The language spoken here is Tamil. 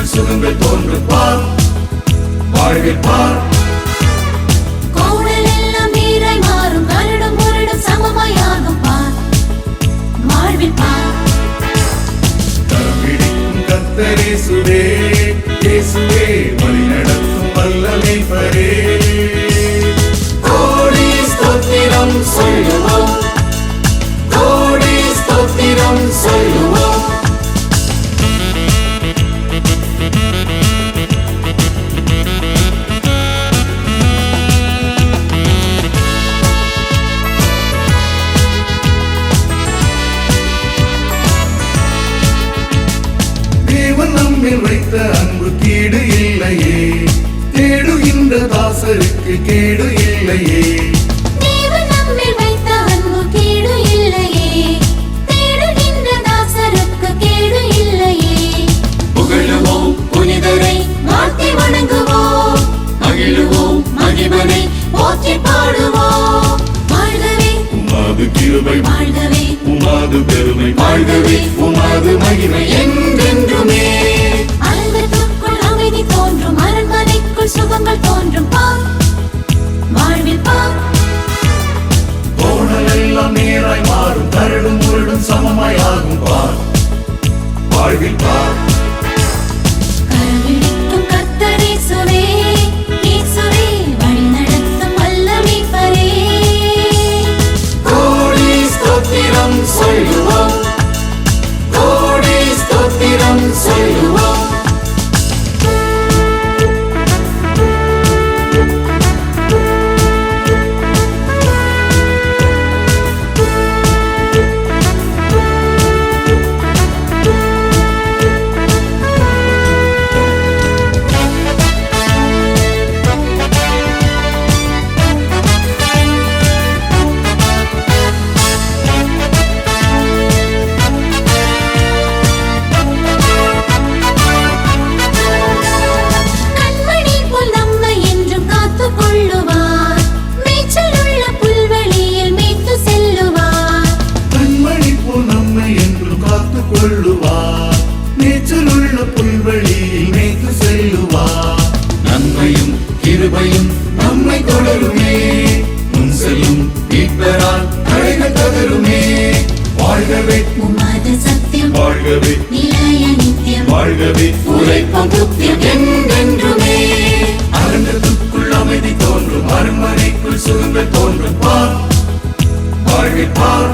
அரண்மனைக்குள் சுகங்கள் தோன்றும் பார், வாழ்வில் பார். கோணல் எல்லாம் நீராய் மாறும், வருடம் வருடம் சமமாயாகும் பார், வாழ்வில் பார். கரம்பிடிக்கும் கர்த்தர் இயேசுவே, இயேசுவே வழி நடத்தும் வல்ல மேய்ப்பரே. கோடி ஸ்தோத்திரம் சொல்லுவோம், கோடி ஸ்தோத்திரம் சொல்லுவோம். தேவன் நம்மில் வைத்த அன்பு கீடு இல்லையே, தேடுகின்ற தாசருக்கு கேடு இல்லையே. தேவன் நம்மில் வைத்த அன்பு கேடு இல்லையே, தேடுகின்ற தாசருக்கு கேடு இல்லையே. புகழுவோம் புனிதரை, வாழ்த்தி வணங்குவோம், மகிழுவோம் மகிமனை போற்றி பாடுவோம். வாழ்கவே உமாது கிருபை, வாழ்கவே உமாது பெருமை, வாழ்கவே உமாது மகிமை என்றென்றுமே. அலங்கத்துக்குள் அமைதி தோன்றும், அரண்மனைக்குள் சுகங்கள் தோன்றும் பார், வாழ்வில் பார். கோணல் எல்லாம் நேராய் மாறும், கரடும் முரடும் சமமாயாகும் பார், வாழ்வில் பார். கரம்பிடிக்கும் கர்த்தர் இயேசுவே, இயேசுவே வழி நடத்தும் வல்ல மீட்பரே. கோடி ஸ்தோத்திரம் சொல்லுவோம், கோடி ஸ்தோத்திரம் சொல்லுவோம். கண்மணி போல் நம்மை என்றும் காத்துக் கொள்ளுவார், மேய்ச்சலுள்ள புல்வெளியில் மேய்த்து செல்லுவார். கண்மணி போல் நம்மை என்றும் காத்துக் கொள்ளுவார், நீச்சலுள்ள புல்வெளியில் மேய்த்து செல்லுவார். நன்மையும் கிருபையும் நம்மை தொடருமே, முன் செல்லும் மீட்பரால் தடைகள் தகருமே. வாழ்கவே உமது சத்தியம் வாழ்கவே நிலைய நித்தியம், வாழ்கவே உரைப்போம் துத்தியம் என்றென்றுமே. அரங்கத்துக்குள் அமைதி தோன்றும், அரண்மனைக்குள் சுகங்கள் தோன்றும் பார், வாழ்வில் பார்.